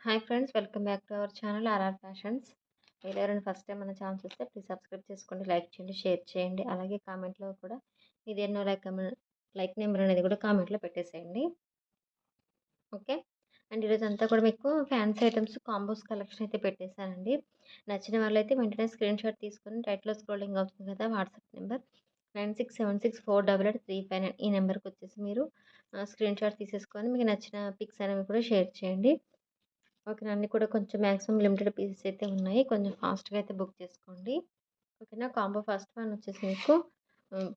Hi friends, welcome back to our channel RR fashions. మీరు ఎవరైనా first time మన channel చూస్తే ప్లీజ్ సబ్స్క్రైబ్ చేసుకోండి, లైక్ చేయండి, షేర్ చేయండి. అలాగే కామెంట్లో కూడా మీది ఎన్నో లైక్ నెంబర్ అనేది కూడా కామెంట్లో పెట్టేసేయండి. ఓకే. అండ్ ఈరోజు అంతా కూడా మీకు ఫ్యాన్సీ ఐటమ్స్ కాంబోస్ కలెక్షన్ అయితే పెట్టేశానండి. నచ్చిన వాళ్ళైతే వెంటనే స్క్రీన్ షాట్ తీసుకొని టైట్లో స్క్రోలింగ్ అవుతుంది కదా వాట్సాప్ నెంబర్ 9676488359 ఈ నెంబర్కి వచ్చేసి మీరు స్క్రీన్ షాట్ తీసేసుకొని మీకు నచ్చిన పిక్స్ అనేవి కూడా షేర్ చేయండి. ఓకేనా. అన్నీ కూడా కొంచెం మ్యాక్సిమం లిమిటెడ్ పీసెస్ అయితే ఉన్నాయి. కొంచెం ఫాస్ట్‌గా అయితే బుక్ చేసుకోండి. ఓకేనా. కాంబో ఫస్ట్ వన్ వచ్చేసి మీకు హ్మ్.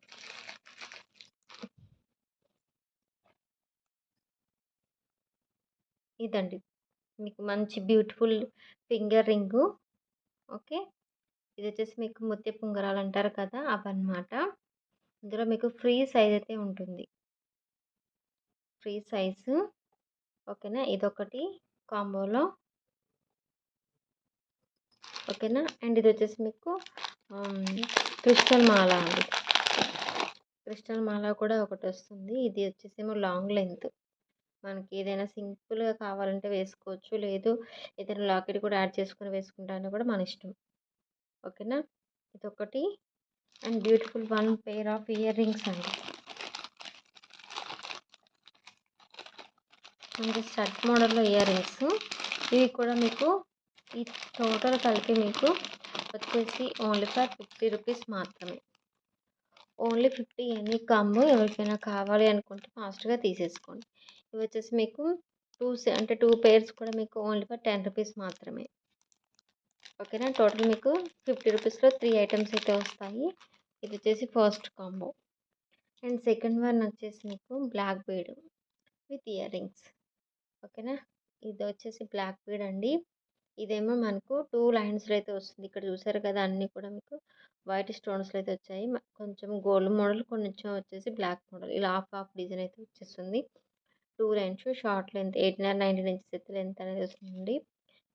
ఇదండి. మీకు మంచి బ్యూటిఫుల్ ఫింగర్ రింగు. ఓకే. ఇదొచ్చేసి మీకు ముత్యపు ఉంగరాలు అంటారు కదా! అవన్నమాట. ఇందులో మీకు ఫ్రీ సైజ్ అయితే ఉంటుంది. Free size. ఓకేనా. ఇదొకటి కాంబోలో. ఓకేనా. అండ్ ఇదొచ్చేసి మీకు క్రిస్టల్ మాల అండి. క్రిస్టల్ మాల కూడా ఒకటొస్తుంది. ఇది వచ్చేసేమో లాంగ్ లెంత్. మనకి ఏదైనా సింపుల్‌గా కావాలంటే వేసుకోవచ్చు. లేదు ఏదైనా లాకెట్ కూడా యాడ్ చేసుకొని వేసుకుంటా అన్నా కూడా మన ఇష్టం. ఓకేనా. ఇదొకటి. And beautiful one pair of ear rings అండి. మనకి స్టడ్ మోడల్‌లో ఇయర్ రింగ్స్. ఇవి కూడా మీకు ఈ టోటల్ కలిపి మీకు వచ్చేసి ఓన్లీ ఫర్ 50 రూపీస్ మాత్రమే. ఓన్లీ 50 ఎనీ కాంబో ఎవరికైనా కావాలి అనుకుంటే ఫాస్ట్‌గా తీసేసుకోండి. ఇవి వచ్చేసి మీకు 2 పెయిర్స్ కూడా మీకు ఓన్లీ ఫర్ 10 రూపీస్ మాత్రమే. ఓకేనా. టోటల్ మీకు 50 రూపీస్‌లో 3 ఐటమ్స్ అయితే వస్తాయి. ఇది వచ్చేసి first combo. And second one వచ్చేసి మీకు black bead with ear rings. ఓకేనా. ఇది వచ్చేసి బ్లాక్ బీడ్ అండి. ఇదేమో మనకు 2 లైన్స్‌లో అయితే వస్తుంది. ఇక్కడ చూసారు కదా! అన్నీ కూడా మీకు వైట్ స్టోన్స్‌లో అయితే వచ్చాయి. కొంచెం గోల్డ్ మోడల్, కొంచెం వచ్చేసి బ్లాక్ మోడల్. ఇలా హాఫ్ హాఫ్ డిజైన్ అయితే వచ్చేస్తుంది. 2 lines short length 18 or 19 inches అయితే లెంత్ అనేది వస్తుందండి.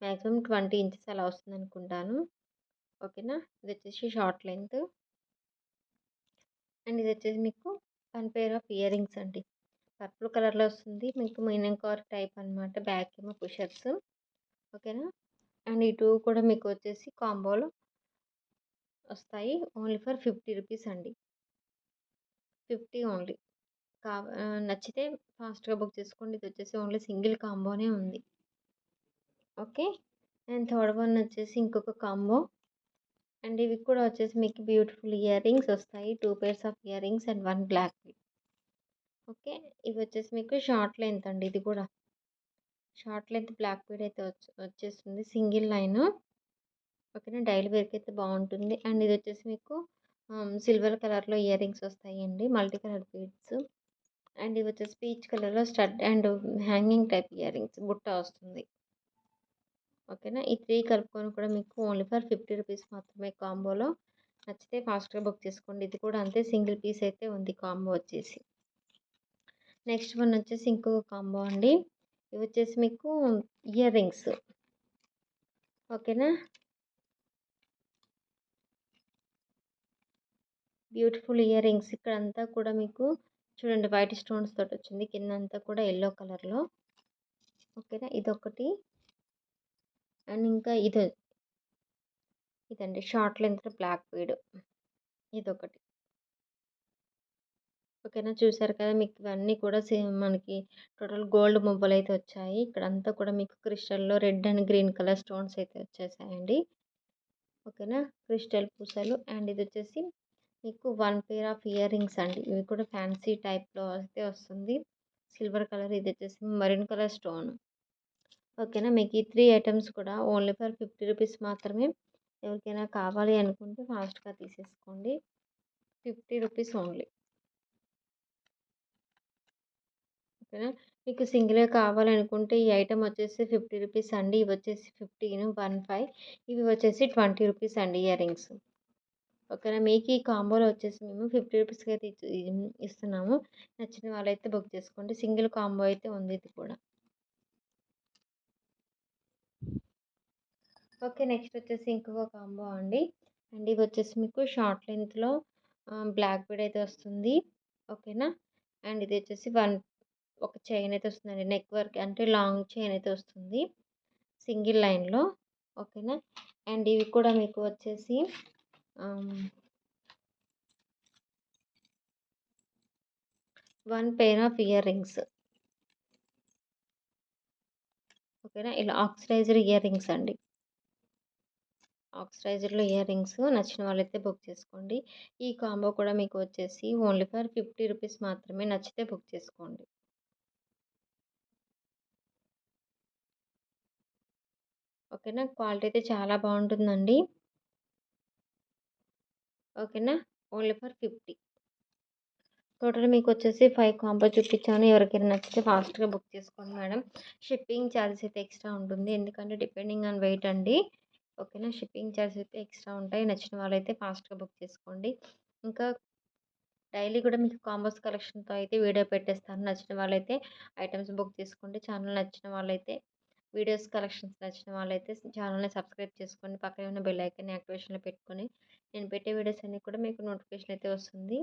మాక్సిమం 20 ఇంచెస్ అలా వస్తుందనుకుంటాను. ఓకేనా. ఇది వచ్చేసి షార్ట్ లెంత్. అండ్ ఇది వచ్చేసి మీకు one pair of ear rings అండి. పర్పుల్ కలర్‌లో వస్తుంది. మీకు మీనం కార్క్ టైప్ అనమాట. బ్యాక్ ఏమో పుషర్స్. ఓకేనా. అండ్ ఈ 2 కూడా మీకు వచ్చేసి కాంబోలో వస్తాయి. ఓన్లీ ఫర్ 50 రూపీస్ అండి. 50 ఓన్లీ. నచ్చితే ఫాస్ట్‌గా బుక్ చేసుకోండి. ఇది వచ్చేసి ఓన్లీ సింగిల్ కాంబోనే ఉంది. ఓకే. అండ్ థర్డ్ వన్ వచ్చేసి ఇంకొక కాంబో. అండ్ ఇవి కూడా వచ్చేసి మీకు బ్యూటిఫుల్ ఇయర్ రింగ్స్ వస్తాయి. 2 pairs of ear rings and 1 black bead. Okay. ఇవి వచ్చేసి మీకు షార్ట్ లెంత్ అండి. ఇది కూడా షార్ట్ లెంత్ బ్లాక్ బీడ్ అయితే వచ్చేస్తుంది. Single line. ఓకేనా. డైలీ వేర్‌కి అయితే బాగుంటుంది. అండ్ ఇది వచ్చేసి మీకు సిల్వర్ కలర్‌లో ఇయర్ రింగ్స్ వస్తాయండి. Multi colour beads. అండ్ ఇవి వచ్చేసి పీచ్ కలర్‌లో stud and hanging type ear rings బుట్ట వస్తుంది. ఓకేనా. ఈ 3 కలుపుకొని కూడా మీకు ఓన్లీ ఫర్ 50 రూపీస్ మాత్రమే కాంబోలో. నచ్చితే ఫాస్ట్‌గా బుక్ చేసుకోండి. ఇది కూడా అంతే సింగిల్ పీస్ అయితే ఉంది కాంబో వచ్చేసి. నెక్స్ట్ వన్ వచ్చేసి ఇంకొక కాంబో అండి. ఇవి వచ్చేసి మీకు ఇయర్ రింగ్స్. ఓకేనా. Beautiful ear rings. ఇక్కడంతా కూడా మీకు చూడండి వైట్ స్టోన్స్ తోటి వచ్చింది. కిందంతా కూడా యెల్లో కలర్‌లో. ఓకేనా. ఇదొకటి. అండ్ ఇంకా ఇదండి షార్ట్ లెంత్‌లో బ్లాక్ బీడ్. ఇదొకటి. ఓకేనా. చూసారు కదా! మీకు ఇవన్నీ కూడా సేమ్ మనకి టోటల్ గోల్డ్ మువ్వలైతే వచ్చాయి. ఇక్కడంతా కూడా మీకు క్రిస్టల్‌లో red and green colour stones అయితే వచ్చేసాయండి. ఓకేనా. క్రిస్టల్ పూసలు. అండ్ ఇదొచ్చేసి మీకు 1 పెయిర్ ఆఫ్ ఇయర్ రింగ్స్ అండి. ఇవి కూడా ఫ్యాన్సీ టైప్‌లో అయితే వస్తుంది. Silver colour. ఇది వచ్చేసి మెరూన్ కలర్ స్టోన్. ఓకేనా. మీకు ఈ 3 ఐటెమ్స్ కూడా ఓన్లీ ఫర్ 50 రూపీస్ మాత్రమే. ఎవరికైనా కావాలి అనుకుంటే ఫాస్ట్‌గా తీసేసుకోండి. 50 రూపీస్ ఓన్లీ. ఓకేనా. మీకు సింగిల్‌గా కావాలనుకుంటే ఈ ఐటెమ్ వచ్చేసి 50 రూపీస్ అండి. ఇవి వచ్చేసి 15, 15 ఇవి వచ్చేసి 20 రూపీస్ అండి ఇయర్ రింగ్స్. ఓకేనా. మీకు ఈ కాంబోలో వచ్చేసి మేము 50 రూపీస్‌కి అయితే ఇస్తున్నాము. నచ్చిన వాళ్ళైతే బుక్ చేసుకోండి. సింగిల్ కాంబో అయితే ఉంది ఇది కూడా. ఓకే. నెక్స్ట్ వచ్చేసి ఇంకొక కాంబో అండి. అండ్ ఇవి వచ్చేసి మీకు షార్ట్ లెంత్‌లో బ్లాక్ బీడ్ అయితే వస్తుంది. ఓకేనా. అండ్ ఇది వచ్చేసి ఒక చైన్ అయితే వస్తుందండి. నెక్ వర్క్ అంటే లాంగ్ చైన్ అయితే వస్తుంది. సింగిల్ లైన్‌లో. ఓకేనా. అండ్ ఇవి కూడా మీకు వచ్చేసి ఆహ్, 1 పెయిర్ ఆఫ్ ఇయర్ రింగ్స్. ఓకేనా. ఇలా ఆక్సిడైజ్డ్ ఇయర్ రింగ్స్ అండి. ఆక్సిడైజ్డ్‌లో ఇయర్ రింగ్స్ నచ్చిన వాళ్ళైతే బుక్ చేసుకోండి. ఈ కాంబో కూడా మీకు వచ్చేసి ఓన్లీ ఫర్ 50 రూపీస్ మాత్రమే. నచ్చితే బుక్ చేసుకోండి. ఓకేనా. క్వాలిటీ అయితే చాలా బావుంటుందండి. ఓకేనా. Only for 50. టోటల్ మీకొచ్చేసి 5 కాంబో చూపిచ్చాను. ఎవరికైనా నచ్చితే ఫాస్ట్‌గా బుక్ చేసుకోండి మేడం. షిప్పింగ్ చార్జెస్ అయితే ఎక్స్‌ట్రా ఉంటుంది. ఎందుకంటే డిపెండింగ్ ఆన్ వెయిట్ అండి. ఓకేనా. షిప్పింగ్ చార్జెస్ అయితే ఎక్స్‌ట్రా ఉంటాయి. నచ్చిన వాళ్ళైతే ఫాస్ట్‌గా బుక్ చేసుకోండి. ఇంకా డైలీ కూడా మీకు కాంబోస్ కలెక్షన్‌తో అయితే వీడియో పెట్టేస్తాను. నచ్చిన వాళ్ళైతే ఐటెమ్స్ బుక్ చేసుకోండి. ఛానల్ నచ్చిన వాళ్ళైతే వీడియోస్ కలెక్షన్స్ నచ్చిన వాళ్ళైతే ఛానల్‌ని సబ్స్క్రైబ్ చేసుకోండి. పక్కనే ఉన్న బెల్ ఐకాన్‌ని యాక్టివేషన్‌లో పెట్టుకొని నేను పెట్టే వీడియోస్ అన్నీ కూడా మీకు నోటిఫికేషన్ అయితే వస్తుంది.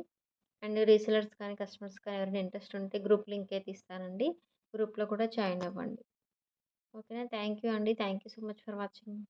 అండ్ రీసెలర్స్ కానీ, కస్టమర్స్ కానీ ఎవరైనా ఇంట్రెస్ట్ ఉంటే గ్రూప్ లింక్ అయితే ఇస్తానండి. గ్రూప్‌లో కూడా జాయిన్ అవ్వండి. ఓకేనా. థ్యాంక్ యూ అండి. Thank you so much for watching.